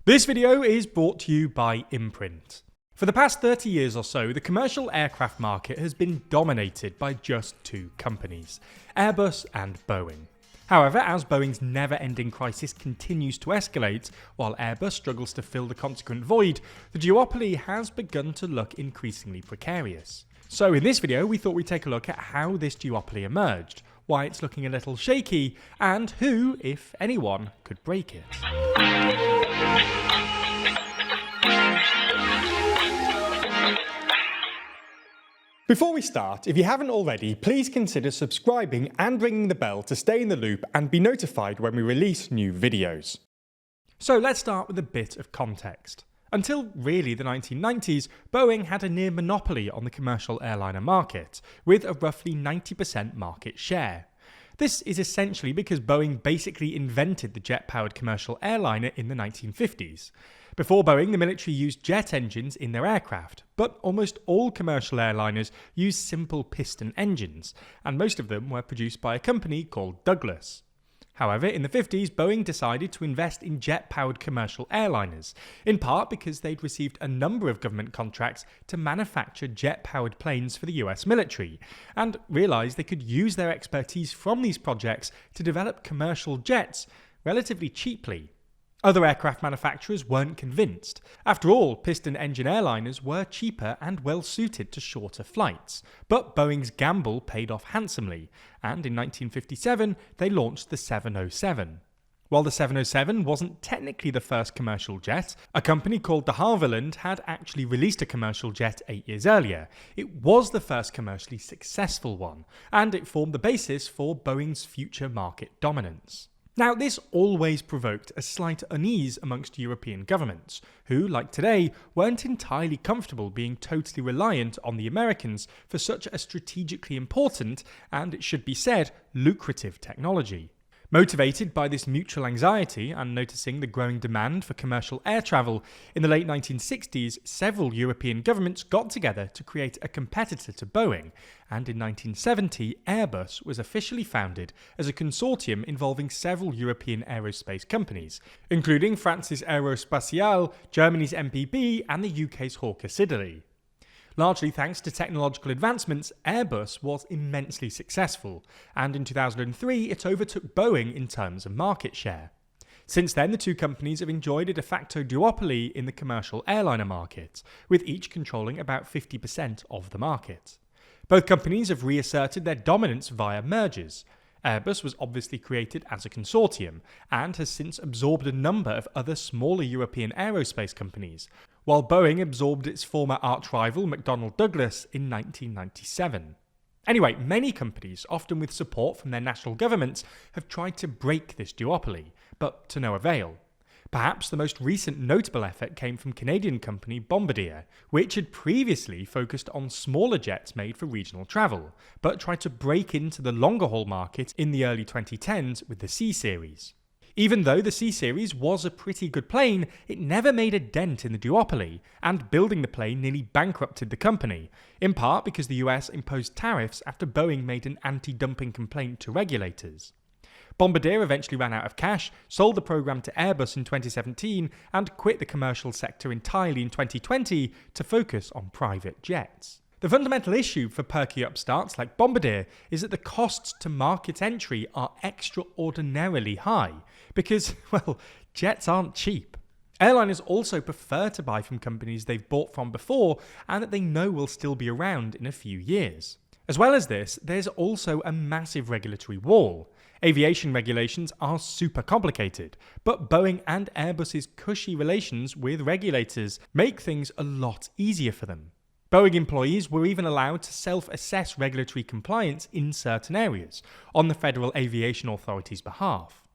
This video is brought to you by Imprint. For the past 30 years or so, the commercial aircraft market has been dominated by just two companies, Airbus and Boeing. However, as Boeing's never-ending crisis continues to escalate, while Airbus struggles to fill the consequent void, the duopoly has begun to look increasingly precarious. So in this video, we thought we'd take a look at how this duopoly emerged, why it's looking a little shaky, and who, if anyone, could break it. Before we start, if you haven't already, please consider subscribing and ringing the bell to stay in the loop and be notified when we release new videos. So let's start with a bit of context. Until really the 1990s, Boeing had a near monopoly on the commercial airliner market, with a roughly 90% market share. This is essentially because Boeing basically invented the jet-powered commercial airliner in the 1950s. Before Boeing, the military used jet engines in their aircraft, but almost all commercial airliners use simple piston engines, and most of them were produced by a company called Douglas. However, in the 50s, Boeing decided to invest in jet-powered commercial airliners, in part because they'd received a number of government contracts to manufacture jet-powered planes for the US military, and realised they could use their expertise from these projects to develop commercial jets relatively cheaply. Other aircraft manufacturers weren't convinced. After all, piston engine airliners were cheaper and well suited to shorter flights. But Boeing's gamble paid off handsomely, and in 1957 they launched the 707. While the 707 wasn't technically the first commercial jet, a company called de Havilland had actually released a commercial jet 8 years earlier. It was the first commercially successful one, and it formed the basis for Boeing's future market dominance. Now, this always provoked a slight unease amongst European governments, who, like today, weren't entirely comfortable being totally reliant on the Americans for such a strategically important, and it should be said, lucrative technology. Motivated by this mutual anxiety and noticing the growing demand for commercial air travel, in the late 1960s, several European governments got together to create a competitor to Boeing, and in 1970, Airbus was officially founded as a consortium involving several European aerospace companies, including France's Aerospatiale, Germany's MPB, and the UK's Hawker Siddeley. Largely thanks to technological advancements, Airbus was immensely successful, and in 2003 it overtook Boeing in terms of market share. Since then, the two companies have enjoyed a de facto duopoly in the commercial airliner market, with each controlling about 50% of the market. Both companies have reasserted their dominance via mergers. Airbus was obviously created as a consortium, and has since absorbed a number of other smaller European aerospace companies, while Boeing absorbed its former arch-rival McDonnell Douglas in 1997. Anyway, many companies, often with support from their national governments, have tried to break this duopoly, but to no avail. Perhaps the most recent notable effort came from Canadian company Bombardier, which had previously focused on smaller jets made for regional travel, but tried to break into the longer-haul market in the early 2010s with the C-Series. Even though the C-Series was a pretty good plane, it never made a dent in the duopoly, and building the plane nearly bankrupted the company, in part because the US imposed tariffs after Boeing made an anti-dumping complaint to regulators. Bombardier eventually ran out of cash, sold the program to Airbus in 2017, and quit the commercial sector entirely in 2020 to focus on private jets. The fundamental issue for perky upstarts like Bombardier is that the costs to market entry are extraordinarily high, because, well, jets aren't cheap. Airliners also prefer to buy from companies they've bought from before and that they know will still be around in a few years. As well as this, there's also a massive regulatory wall. Aviation regulations are super complicated, but Boeing and Airbus's cushy relations with regulators make things a lot easier for them. Boeing employees were even allowed to self-assess regulatory compliance in certain areas, on the Federal Aviation Authority's behalf.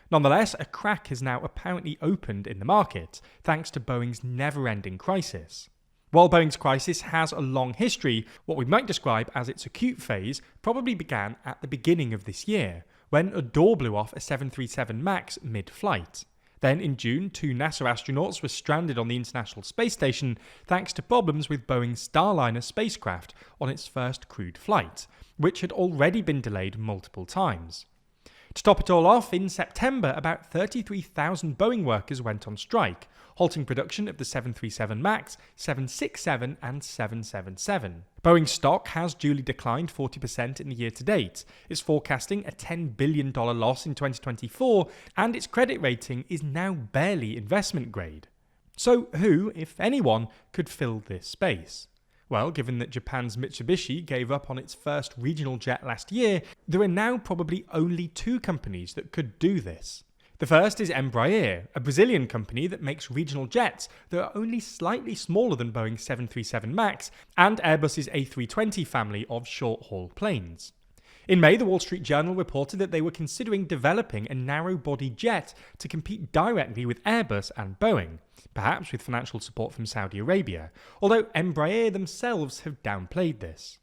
Nonetheless, a crack has now apparently opened in the market, thanks to Boeing's never-ending crisis. While Boeing's crisis has a long history, what we might describe as its acute phase probably began at the beginning of this year, when a door blew off a 737 MAX mid-flight. Then in June, 2 NASA astronauts were stranded on the International Space Station thanks to problems with Boeing's Starliner spacecraft on its first crewed flight, which had already been delayed multiple times. To top it all off, in September, about 33,000 Boeing workers went on strike, halting production of the 737 MAX, 767 and 777. Boeing stock has duly declined 40% in the year to date. It's forecasting a $10 billion loss in 2024, and its credit rating is now barely investment grade. So who, if anyone, could fill this space? Well, given that Japan's Mitsubishi gave up on its first regional jet last year, there are now probably only two companies that could do this. The first is Embraer, a Brazilian company that makes regional jets that are only slightly smaller than Boeing's 737 MAX and Airbus's A320 family of short-haul planes. In May, the Wall Street Journal reported that they were considering developing a narrow-body jet to compete directly with Airbus and Boeing, perhaps with financial support from Saudi Arabia, although Embraer themselves have downplayed this.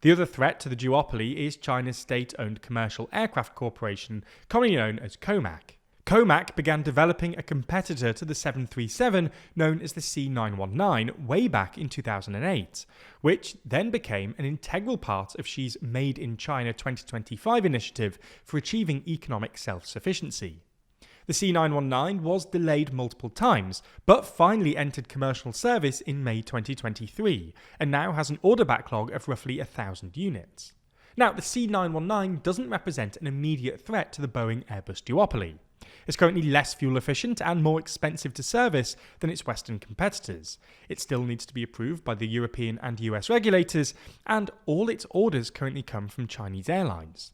The other threat to the duopoly is China's state-owned commercial aircraft corporation, commonly known as COMAC. COMAC began developing a competitor to the 737 known as the C919 way back in 2008, which then became an integral part of Xi's Made in China 2025 initiative for achieving economic self-sufficiency. The C919 was delayed multiple times, but finally entered commercial service in May 2023, and now has an order backlog of roughly 1,000 units. Now, the C919 doesn't represent an immediate threat to the Boeing-Airbus duopoly. It's currently less fuel efficient and more expensive to service than its Western competitors. It still needs to be approved by the European and US regulators, and all its orders currently come from Chinese airlines.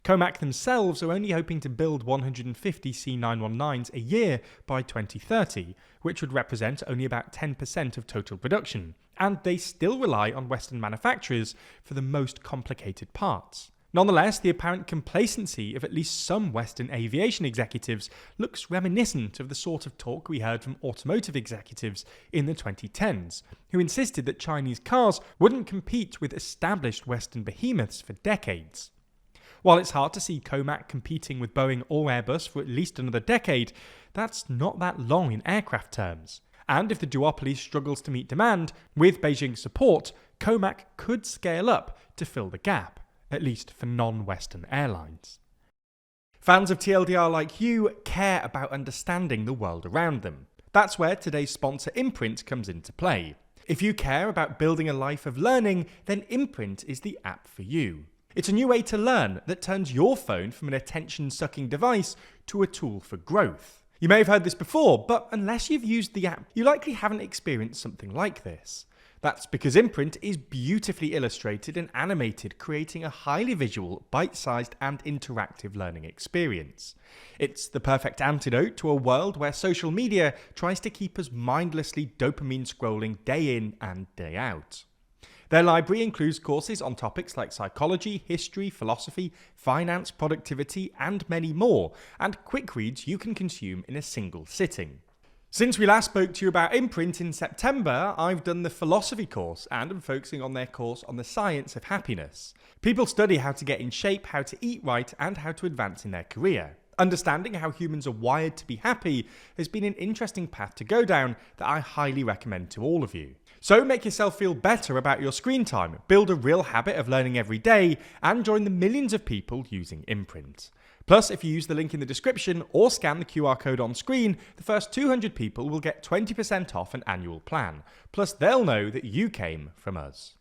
COMAC themselves are only hoping to build 150 C919s a year by 2030, which would represent only about 10% of total production, and they still rely on Western manufacturers for the most complicated parts. Nonetheless, the apparent complacency of at least some Western aviation executives looks reminiscent of the sort of talk we heard from automotive executives in the 2010s, who insisted that Chinese cars wouldn't compete with established Western behemoths for decades. While it's hard to see COMAC competing with Boeing or Airbus for at least another decade, that's not that long in aircraft terms. And if the duopoly struggles to meet demand, with Beijing's support, COMAC could scale up to fill the gap, at least for non-Western airlines. Fans of TLDR like you care about understanding the world around them. That's where today's sponsor Imprint comes into play. If you care about building a life of learning, then Imprint is the app for you. It's a new way to learn that turns your phone from an attention-sucking device to a tool for growth. You may have heard this before, but unless you've used the app, you likely haven't experienced something like this. That's because Imprint is beautifully illustrated and animated, creating a highly visual, bite-sized and interactive learning experience. It's the perfect antidote to a world where social media tries to keep us mindlessly dopamine scrolling day in and day out. Their library includes courses on topics like psychology, history, philosophy, finance, productivity, and many more, and quick reads you can consume in a single sitting. Since we last spoke to you about Imprint in September, I've done the philosophy course and am focusing on their course on the science of happiness. People study how to get in shape, how to eat right, and how to advance in their career. Understanding how humans are wired to be happy has been an interesting path to go down that I highly recommend to all of you. So make yourself feel better about your screen time, build a real habit of learning every day, and join the millions of people using Imprint. Plus, if you use the link in the description or scan the QR code on screen, the first 200 people will get 20% off an annual plan. Plus, they'll know that you came from us.